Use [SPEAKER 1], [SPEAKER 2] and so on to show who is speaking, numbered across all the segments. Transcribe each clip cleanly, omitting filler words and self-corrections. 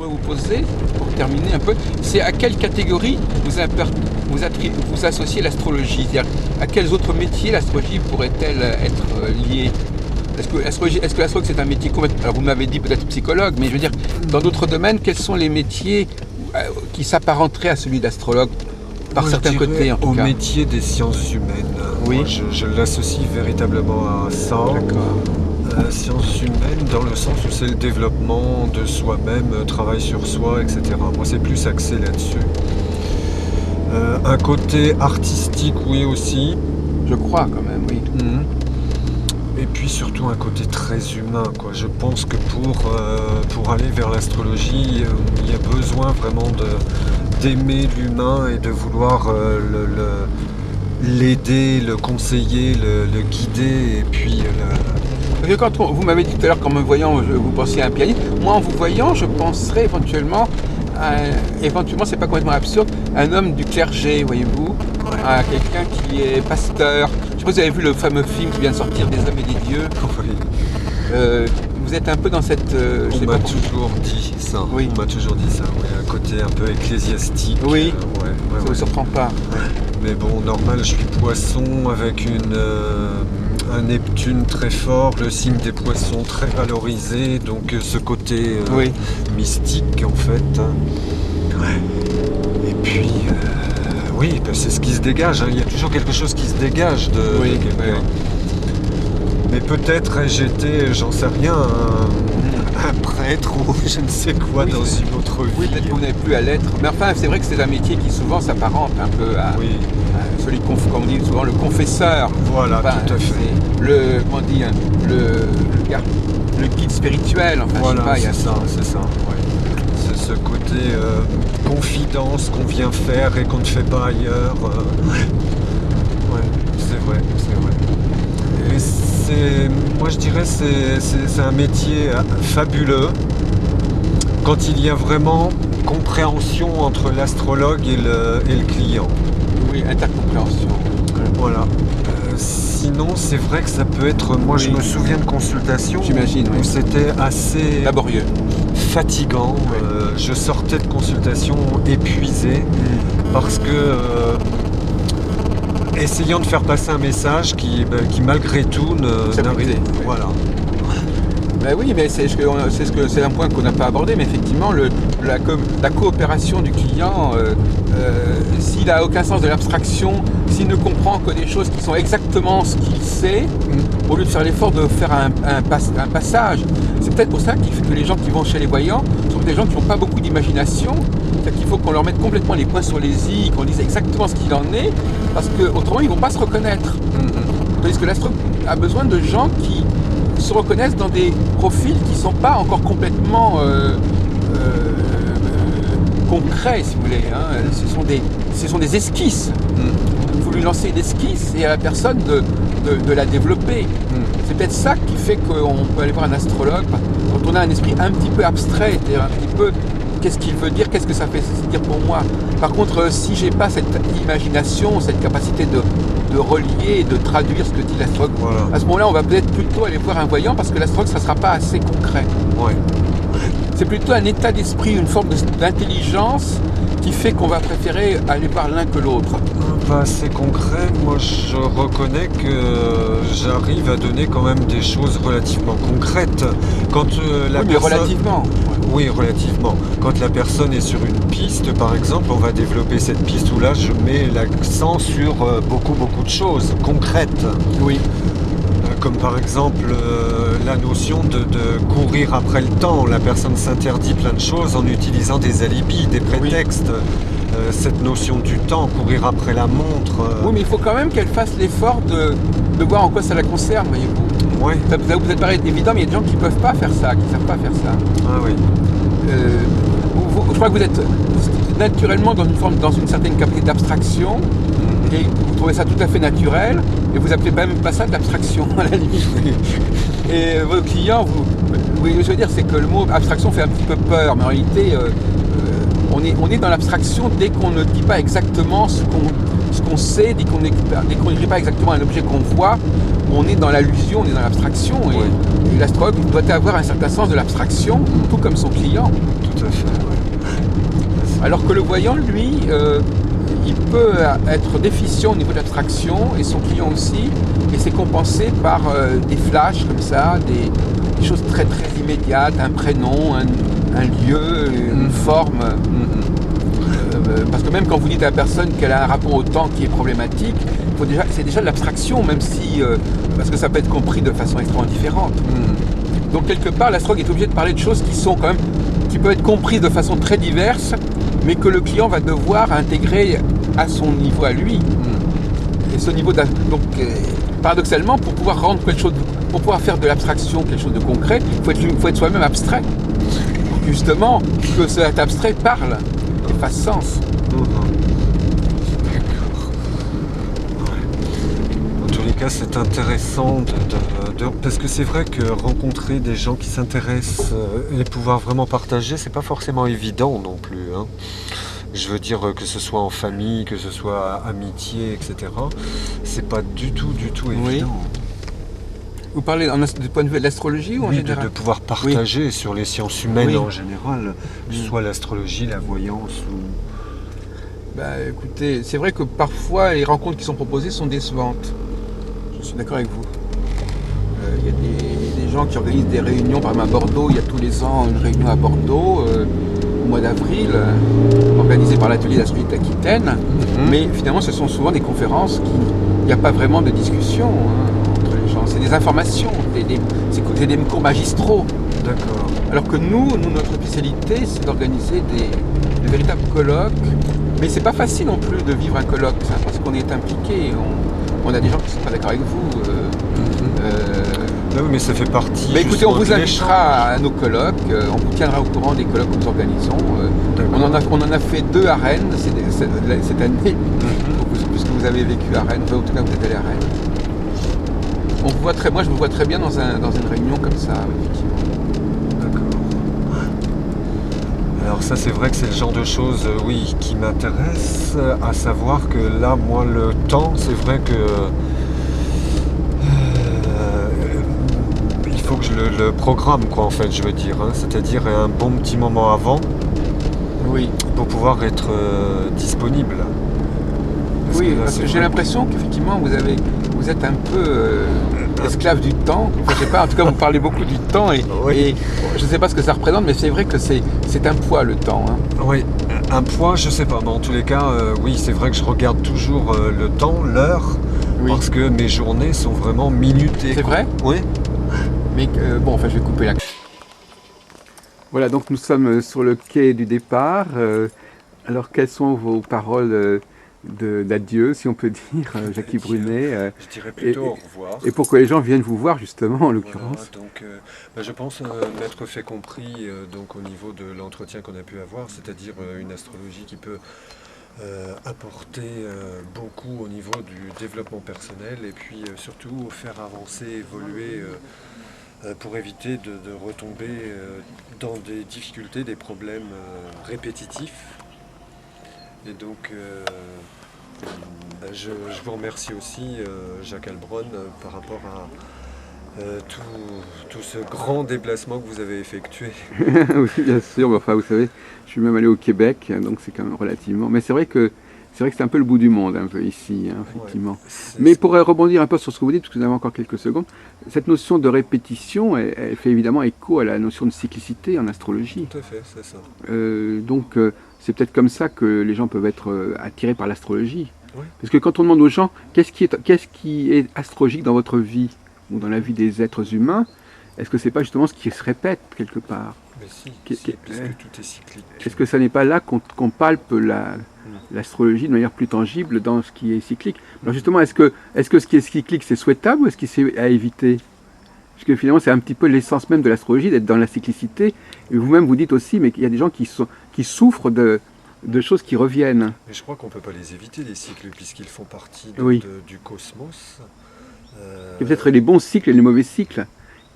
[SPEAKER 1] pourrais vous poser, pour terminer un peu, c'est à quelle catégorie vous associez l'astrologie? C'est-à-dire, à quels autres métiers l'astrologie pourrait-elle être liée? Est-ce que l'astrologue c'est un métier complètement... Alors vous m'avez dit peut-être psychologue, mais je veux dire, dans d'autres domaines, quels sont les métiers qui s'apparenteraient à celui d'astrologue, par certains côtés en tout cas?
[SPEAKER 2] Au métier des sciences humaines.
[SPEAKER 1] Oui.
[SPEAKER 2] Moi, je l'associe véritablement à ça.
[SPEAKER 1] D'accord.
[SPEAKER 2] Sciences humaines dans le sens où c'est le développement de soi-même, travail sur soi, etc. Moi c'est plus axé là-dessus. Un côté artistique, oui aussi.
[SPEAKER 1] Je crois quand même, oui.
[SPEAKER 2] Et puis surtout un côté très humain, quoi. Je pense que pour aller vers l'astrologie, il y a besoin vraiment d'aimer l'humain et de vouloir l'aider, le conseiller, le guider, et puis
[SPEAKER 1] Parce que quand vous m'avez dit tout à l'heure qu'en me voyant, vous pensiez à un pianiste, moi en vous voyant, je penserais éventuellement, c'est pas complètement absurde, un homme du clergé, voyez-vous, à quelqu'un qui est pasteur. Je sais pas si vous avez vu le fameux film qui vient de sortir, Des hommes et des dieux. Vous êtes un peu dans cette...
[SPEAKER 2] on m'a toujours dit ça.
[SPEAKER 1] Oui.
[SPEAKER 2] On m'a toujours dit ça, oui, un côté un peu ecclésiastique.
[SPEAKER 1] Oui, ça ne vous surprend pas.
[SPEAKER 2] Mais bon, normal, je suis poisson avec un Neptune très fort, le signe des poissons très valorisé, donc ce côté mystique en fait. Et puis, oui, c'est ce qui se dégage, hein. Il y a toujours quelque chose qui se dégage de quelqu'un. Mais peut-être j'étais, j'en sais rien, un prêtre ou je ne sais quoi dans une autre vie.
[SPEAKER 1] Oui, peut-être que vous n'avez plus à l'être. Mais enfin, c'est vrai que c'est un métier qui souvent s'apparente un peu à celui comme on dit souvent, le confesseur.
[SPEAKER 2] Voilà, tout à fait.
[SPEAKER 1] Le guide spirituel. Enfin,
[SPEAKER 2] voilà,
[SPEAKER 1] je sais pas,
[SPEAKER 2] c'est ça. Ouais. C'est ce côté confidence qu'on vient faire et qu'on ne fait pas ailleurs. C'est vrai. Et moi je dirais c'est un métier fabuleux quand il y a vraiment compréhension entre l'astrologue et le client.
[SPEAKER 1] Oui, intercompréhension.
[SPEAKER 2] Voilà. Sinon, c'est vrai que ça peut être... Moi, je me souviens de consultations où c'était assez...
[SPEAKER 1] laborieux.
[SPEAKER 2] Fatigant. Je sortais de consultation épuisé parce que... essayant de faire passer un message qui malgré tout
[SPEAKER 1] n'arrivait. Voilà. Ben oui, mais c'est un point qu'on n'a pas abordé, mais effectivement, la coopération du client, s'il n'a aucun sens de l'abstraction, s'il ne comprend que des choses qui sont exactement ce qu'il sait, au lieu de faire l'effort de faire un passage, c'est peut-être pour ça que les gens qui vont chez les voyants sont des gens qui n'ont pas beaucoup d'imagination. C'est-à-dire qu'il faut qu'on leur mette complètement les points sur les i, qu'on dise exactement ce qu'il en est, parce qu'autrement ils ne vont pas se reconnaître. Tandis que l'astro a besoin de gens qui se reconnaissent dans des profils qui ne sont pas encore complètement concrets, si vous voulez. Ce sont des esquisses. Il faut lui lancer une esquisse et à la personne de la développer. C'est peut-être ça qui fait qu'on peut aller voir un astrologue quand on a un esprit un petit peu abstrait, c'est-à-dire un petit peu qu'est-ce qu'il veut dire, qu'est-ce que ça fait dire pour moi. Par contre, si j'ai pas cette imagination, cette capacité de relier, de traduire ce que dit l'astrologue, à ce moment-là, on va peut-être plutôt aller voir un voyant parce que l'astrologue, ça ne sera pas assez concret. C'est plutôt un état d'esprit, une forme d'intelligence qui fait qu'on va préférer aller voir l'un que l'autre.
[SPEAKER 2] Pas assez concret, moi je reconnais que j'arrive à donner quand même des choses relativement concrètes. Quand
[SPEAKER 1] mais relativement.
[SPEAKER 2] Oui, relativement. Quand la personne est sur une piste, par exemple, on va développer cette piste où là je mets l'accent sur beaucoup de choses concrètes.
[SPEAKER 1] Oui.
[SPEAKER 2] Comme par exemple la notion de courir après le temps. La personne s'interdit plein de choses en utilisant des alibis, des prétextes. Cette notion du temps, courir après la montre.
[SPEAKER 1] Oui, mais il faut quand même qu'elle fasse l'effort de voir en quoi ça la concerne, voyez-vous.
[SPEAKER 2] Oui.
[SPEAKER 1] Ça vous peut paraître évident, mais il y a des gens qui ne peuvent pas faire ça, qui ne savent pas faire ça.
[SPEAKER 2] Ah oui.
[SPEAKER 1] Je crois que vous êtes naturellement dans une certaine capacité d'abstraction, et vous trouvez ça tout à fait naturel, et vous appelez même pas ça de l'abstraction, à la limite. Et vos clients, ce que je veux dire, c'est que le mot abstraction fait un petit peu peur, mais en réalité, on est dans l'abstraction dès qu'on ne dit pas exactement ce qu'on sait, dès qu'on n'écrit pas exactement un objet qu'on voit, on est dans l'allusion, on est dans l'abstraction. Et l'astrologue doit avoir un certain sens de l'abstraction, tout comme son client.
[SPEAKER 2] Tout à fait, ouais.
[SPEAKER 1] Alors que le voyant, lui, il peut être déficient au niveau de l'abstraction, et son client aussi, et c'est compensé par des flashs comme ça, des choses très très immédiates, un prénom, un lieu, une forme. Parce que même quand vous dites à la personne qu'elle a un rapport au temps qui est problématique, c'est déjà de l'abstraction, même si, parce que ça peut être compris de façon extrêmement différente. Donc quelque part, l'astrologue est obligé de parler de choses qui sont quand même, qui peuvent être comprises de façon très diverse, mais que le client va devoir intégrer à son niveau à lui. Et ce niveau donc paradoxalement, pour pouvoir rendre quelque chose, pour pouvoir faire de l'abstraction quelque chose de concret, il faut être soi-même abstrait. Pour justement que cet abstrait parle et fasse sens.
[SPEAKER 2] C'est intéressant parce que c'est vrai que rencontrer des gens qui s'intéressent et pouvoir vraiment partager, c'est pas forcément évident non plus, hein. Je veux dire que ce soit en famille, que ce soit amitié, etc. C'est pas du tout évident.
[SPEAKER 1] Vous parlez du point de vue de l'astrologie ou en général?
[SPEAKER 2] De pouvoir partager sur les sciences humaines en général, que ce soit l'astrologie, la voyance ou...
[SPEAKER 1] Bah écoutez, c'est vrai que parfois les rencontres qui sont proposées sont décevantes. Je suis d'accord avec vous. Il y a des gens qui organisent des réunions, par exemple à Bordeaux, il y a tous les ans une réunion à Bordeaux, au mois d'avril, organisée par l'atelier d'astrologie d'Aquitaine, mais finalement ce sont souvent des conférences il n'y a pas vraiment de discussion entre les gens, c'est des informations, c'est des cours magistraux.
[SPEAKER 2] D'accord.
[SPEAKER 1] Alors que nous, notre spécialité, c'est d'organiser des véritables colloques, mais c'est pas facile non plus de vivre un colloque, parce qu'on est impliqué. On a des gens qui ne sont pas d'accord avec vous.
[SPEAKER 2] Oui, mais ça fait partie.
[SPEAKER 1] Mais écoutez, on vous invitera à nos colloques, on vous tiendra au courant des colloques que nous organisons. On en a fait 2 à Rennes cette année, puisque vous avez vécu à Rennes, en tout cas vous êtes allé à Rennes. Moi je me vois très bien dans une réunion comme ça, effectivement.
[SPEAKER 2] D'accord. Alors ça c'est vrai que c'est le genre de choses qui m'intéresse, à savoir que là moi le temps c'est vrai que il faut que je le programme quoi en fait je veux dire, hein, c'est-à-dire un bon petit moment avant pour pouvoir être disponible.
[SPEAKER 1] Parce que j'ai l'impression qu'effectivement vous êtes un peu esclave du temps. Enfin, je sais pas, en tout cas vous parlez beaucoup du temps et je ne sais pas ce que ça représente, mais c'est vrai que c'est un poids le temps. Hein.
[SPEAKER 2] Oui, un poids, je sais pas, mais en tous les cas, c'est vrai que je regarde toujours le temps, l'heure, parce que mes journées sont vraiment minutées.
[SPEAKER 1] C'est vrai ?
[SPEAKER 2] Oui.
[SPEAKER 1] Mais je vais couper là. Voilà, donc nous sommes sur le quai du départ. Alors quelles sont vos paroles d'adieu, si on peut dire, Jackie Brunet.
[SPEAKER 2] Je dirais plutôt au revoir.
[SPEAKER 1] Et pour que les gens viennent vous voir, justement, en l'occurrence.
[SPEAKER 2] Voilà, donc, je pense m'être fait compris donc, au niveau de l'entretien qu'on a pu avoir, c'est-à-dire une astrologie qui peut apporter beaucoup au niveau du développement personnel et puis surtout faire avancer, évoluer pour éviter de retomber dans des difficultés, des problèmes répétitifs. Et donc, je vous remercie aussi, Jacques Heilbronn, par rapport à tout ce grand déplacement que vous avez effectué.
[SPEAKER 1] Oui, bien sûr. Enfin, vous savez, je suis même allé au Québec, donc c'est quand même relativement. Mais c'est vrai que c'est un peu le bout du monde, un peu ici, hein, effectivement. Mais pour rebondir un peu sur ce que vous dites, parce que vous avez encore quelques secondes, cette notion de répétition, elle fait évidemment écho à la notion de cyclicité en astrologie.
[SPEAKER 2] Tout à fait, c'est ça.
[SPEAKER 1] Donc, c'est peut-être comme ça que les gens peuvent être attirés par l'astrologie. Oui. Parce que quand on demande aux gens, qu'est-ce qui est astrologique dans votre vie, ou dans la vie des êtres humains, est-ce que c'est pas justement ce qui se répète quelque part?
[SPEAKER 2] Mais si, puisque tout est cyclique.
[SPEAKER 1] Est-ce que ça n'est pas là qu'on palpe l'astrologie de manière plus tangible dans ce qui est cyclique? Alors justement, est-ce que ce qui est cyclique c'est souhaitable ou est-ce que c'est à éviter? Parce que finalement c'est un petit peu l'essence même de l'astrologie, d'être dans la cyclicité. Et vous-même vous dites aussi, mais qu'il y a des gens qui souffrent de choses qui reviennent.
[SPEAKER 2] Mais je crois qu'on ne peut pas les éviter, les cycles, puisqu'ils font partie du cosmos.
[SPEAKER 1] Il y a peut-être les bons cycles et les mauvais cycles.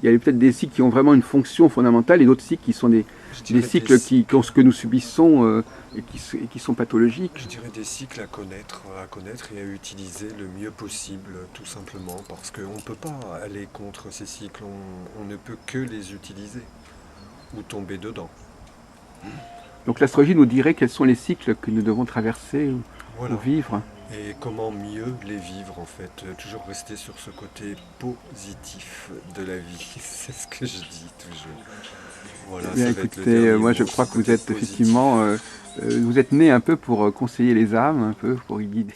[SPEAKER 1] Il y a peut-être des cycles qui ont vraiment une fonction fondamentale et d'autres cycles qui sont des les cycles que nous subissons et qui sont pathologiques.
[SPEAKER 2] Je dirais des cycles à connaître et à utiliser le mieux possible, tout simplement, parce qu'on ne peut pas aller contre ces cycles, on ne peut que les utiliser ou tomber dedans.
[SPEAKER 1] Donc l'astrologie nous dirait quels sont les cycles que nous devons traverser ou vivre.
[SPEAKER 2] Et comment mieux les vivre, en fait. Toujours rester sur ce côté positif de la vie. C'est ce que je dis toujours. Voilà,
[SPEAKER 1] bien, écoutez, moi je crois que vous êtes effectivement, vous êtes né un peu pour conseiller les âmes, un peu pour y guider.